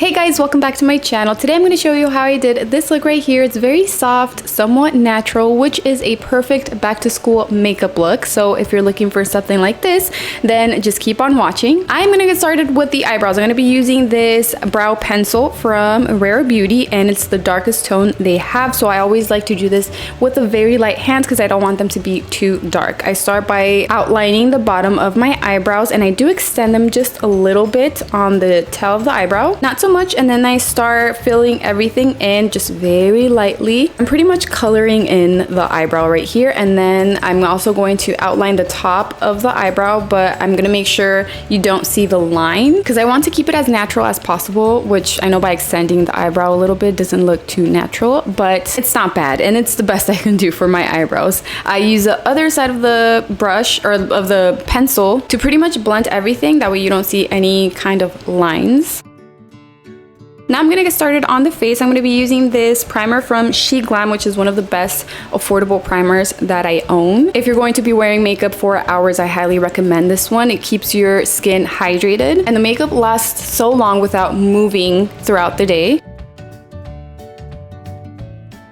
Hey guys, welcome back to my channel. Today I'm going to show you how I did this look right here. It's very soft, somewhat natural, which is a perfect back to school makeup look. So if you're looking for something like this, then just keep on watching. I'm going to get started with the eyebrows. I'm going to be using this brow pencil from Rare Beauty, and it's the darkest tone they have. So I always like to do this with a very light hand because I don't want them to be too dark. I start by outlining the bottom of my eyebrows, and I do extend them just a little bit on the tail of the eyebrow. Not so much, and then I start filling everything in just very lightly. I'm pretty much coloring in the eyebrow right here, and then I'm also going to outline the top of the eyebrow, but I'm gonna make sure you don't see the line because I want to keep it as natural as possible, which I know by extending the eyebrow a little bit doesn't look too natural, but it's not bad, and it's the best I can do for my eyebrows. I use the other side of the brush or of the pencil to pretty much blend everything, that way you don't see any kind of lines. Now I'm gonna get started on the face. I'm gonna be using this primer from She Glam, which is one of the best affordable primers that I own. If you're going to be wearing makeup for hours, I highly recommend this one. It keeps your skin hydrated, and the makeup lasts so long without moving throughout the day.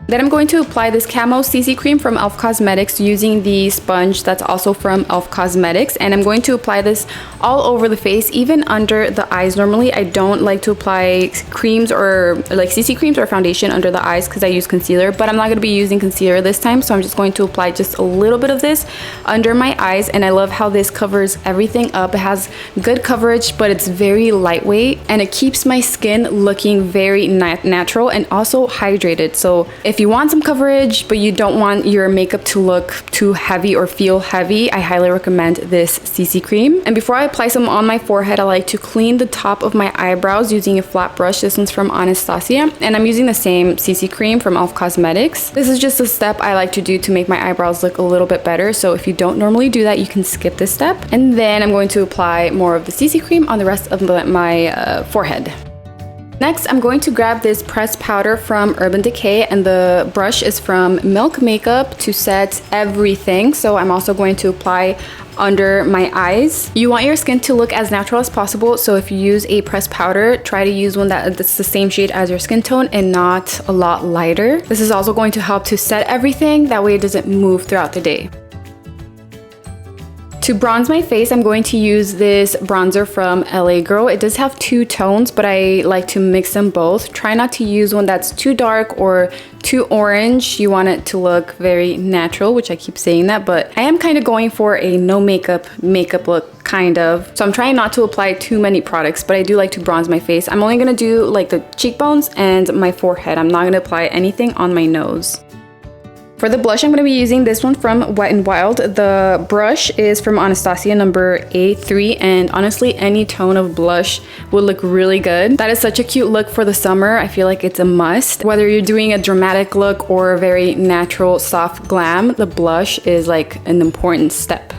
Then I'm going to apply this Camo CC cream from e.l.f. Cosmetics using the sponge that's also from e.l.f. Cosmetics, and I'm going to apply this all over the face, even under the eyes. Normally I don't like to apply creams or like CC creams or foundation under the eyes because I use concealer, but I'm not going to be using concealer this time, so I'm just going to apply just a little bit of this under my eyes. And I love how this covers everything up. It has good coverage, but it's very lightweight, and it keeps my skin looking very natural and also hydrated. So if you want some coverage but you don't want your makeup to look too heavy or feel heavy, I highly recommend this CC cream. And before I apply some on my forehead, I like to clean the top of my eyebrows using a flat brush. This one's from Anastasia, and I'm using the same CC cream from e.l.f. Cosmetics. This is just a step I like to do to make my eyebrows look a little bit better, so if you don't normally do that, you can skip this step. And then I'm going to apply more of the CC cream on the rest of my forehead. Next, I'm going to grab this pressed powder from Urban Decay, and the brush is from Milk Makeup to set everything. So I'm also going to apply under my eyes. You want your skin to look as natural as possible, so if you use a pressed powder, try to use one that's the same shade as your skin tone and not a lot lighter. This is also going to help to set everything, that way it doesn't move throughout the day. To bronze my face, I'm going to use this bronzer from LA Girl. It does have two tones, but I like to mix them both. Try not to use one that's too dark or too orange. You want it to look very natural, which I keep saying that, but I am kind of going for a no makeup look, kind of. So I'm trying not to apply too many products, but I do like to bronze my face. I'm only gonna do like the cheekbones and my forehead. I'm not gonna apply anything on my nose. For the blush, I'm going to be using this one from Wet n Wild. The brush is from Anastasia number A3, and honestly, any tone of blush would look really good. That is such a cute look for the summer. I feel like it's a must. Whether you're doing a dramatic look or a very natural, soft glam, the blush is like an important step.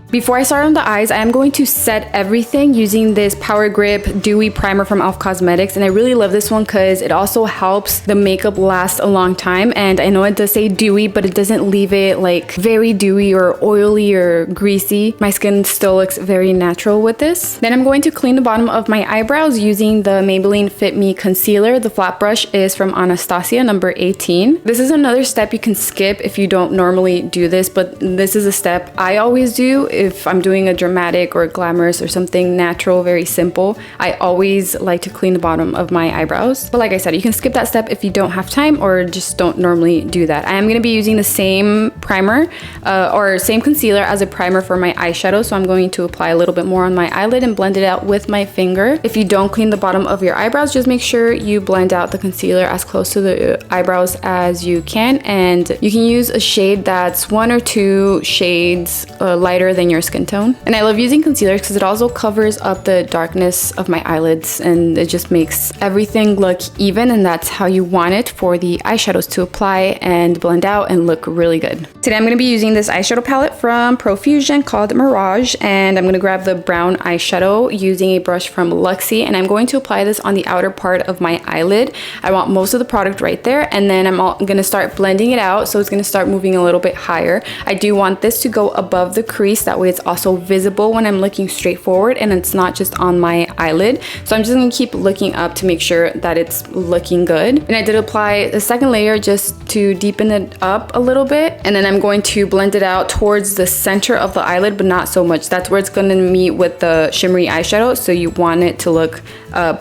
Before I start on the eyes, I am going to set everything using this Power Grip Dewy Primer from e.l.f. Cosmetics, and I really love this one because it also helps the makeup last a long time. And I know it does say dewy, but it doesn't leave it like very dewy or oily or greasy. My skin still looks very natural with this. Then I'm going to clean the bottom of my eyebrows using the Maybelline Fit Me Concealer. The flat brush is from Anastasia number 18. This is another step you can skip if you don't normally do this, but this is a step I always do. If I'm doing a dramatic or glamorous or something natural, very simple, I always like to clean the bottom of my eyebrows. But like I said, you can skip that step if you don't have time or just don't normally do that. I am going to be using the same primer or same concealer as a primer for my eyeshadow, so I'm going to apply a little bit more on my eyelid and blend it out with my finger. If you don't clean the bottom of your eyebrows, just make sure you blend out the concealer as close to the eyebrows as you can, and you can use a shade that's 1 or 2 shades lighter than your skin tone. And I love using concealer because it also covers up the darkness of my eyelids, and it just makes everything look even, and that's how you want it for the eyeshadows to apply and blend out and look really good. Today I'm going to be using this eyeshadow palette from Profusion called Mirage, and I'm going to grab the brown eyeshadow using a brush from Luxie, and I'm going to apply this on the outer part of my eyelid. I want most of the product right there, and then I'm going to start blending it out, so it's going to start moving a little bit higher. I do want this to go above the crease, that That way it's also visible when I'm looking straight forward and it's not just on my eyelid. So I'm just gonna keep looking up to make sure that it's looking good. And I did apply the second layer just to deepen it up a little bit. And then I'm going to blend it out towards the center of the eyelid, but not so much. That's where it's gonna meet with the shimmery eyeshadow. So you want it to look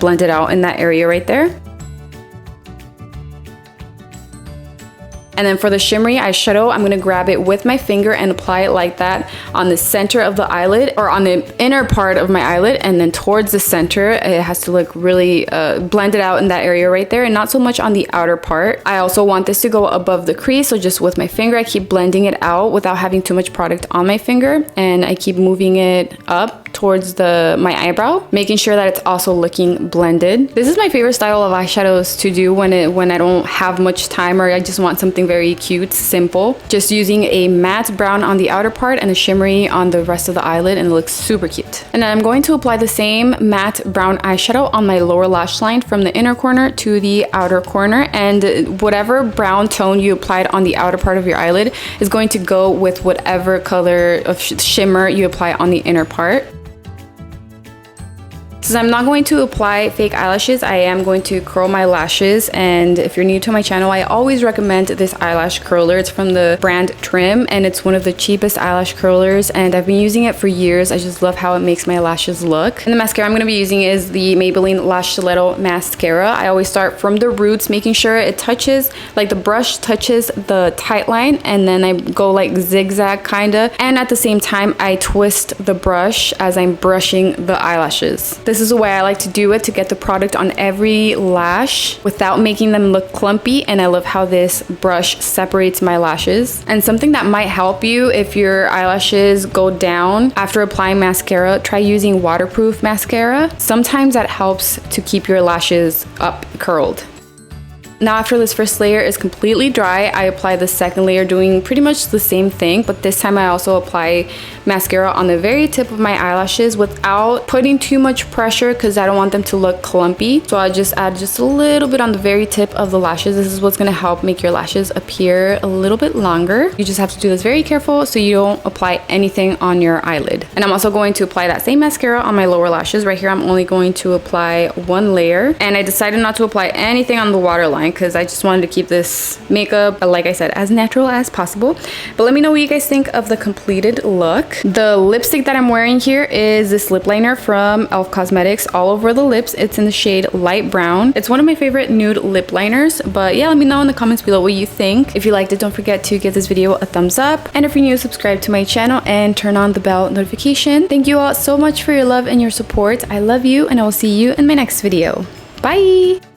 blended out in that area right there. And then for the shimmery eyeshadow, I'm gonna grab it with my finger and apply it like that on the center of the eyelid, or on the inner part of my eyelid, and then towards the center. It has to look really blended out in that area right there, and not so much on the outer part. I also want this to go above the crease, so just with my finger, I keep blending it out without having too much product on my finger, and I keep moving it up towards my eyebrow, making sure that it's also looking blended. This is my favorite style of eyeshadows to do when I don't have much time, or I just want something very cute, simple. Just using a matte brown on the outer part and a shimmery on the rest of the eyelid, and it looks super cute. And then I'm going to apply the same matte brown eyeshadow on my lower lash line from the inner corner to the outer corner, and whatever brown tone you applied on the outer part of your eyelid is going to go with whatever color of shimmer you apply on the inner part. Since I'm not going to apply fake eyelashes, I am going to curl my lashes. And if you're new to my channel, I always recommend this eyelash curler. It's from the brand Trim, and it's one of the cheapest eyelash curlers, and I've been using it for years. I just love how it makes my lashes look. And the mascara I'm going to be using is the Maybelline Lash Stiletto Mascara. I always start from the roots, making sure it touches, like the brush touches the tight line, and then I go like zigzag kinda, and at the same time I twist the brush as I'm brushing the eyelashes. This is the way I like to do it, to get the product on every lash without making them look clumpy, and I love how this brush separates my lashes. And something that might help you if your eyelashes go down after applying mascara, try using waterproof mascara. Sometimes that helps to keep your lashes up curled. Now after this first layer is completely dry, I apply the second layer, doing pretty much the same thing, but this time I also apply mascara on the very tip of my eyelashes without putting too much pressure, because I don't want them to look clumpy. So I just add just a little bit on the very tip of the lashes. This is what's going to help make your lashes appear a little bit longer. You just have to do this very careful so you don't apply anything on your eyelid. And I'm also going to apply that same mascara on my lower lashes. Right here I'm only going to apply one layer, and I decided not to apply anything on the waterline because I just wanted to keep this makeup, like I said, as natural as possible. But let me know what you guys think of the completed look. The lipstick that I'm wearing here is this lip liner from e.l.f. Cosmetics, all over the lips. It's in the shade light brown. It's one of my favorite nude lip liners. But yeah, let me know in the comments below what you think. If you liked it, don't forget to give this video a thumbs up, and if you're new, subscribe to my channel and turn on the bell notification. Thank you all so much for your love and your support. I love you, and I will see you in my next video. Bye!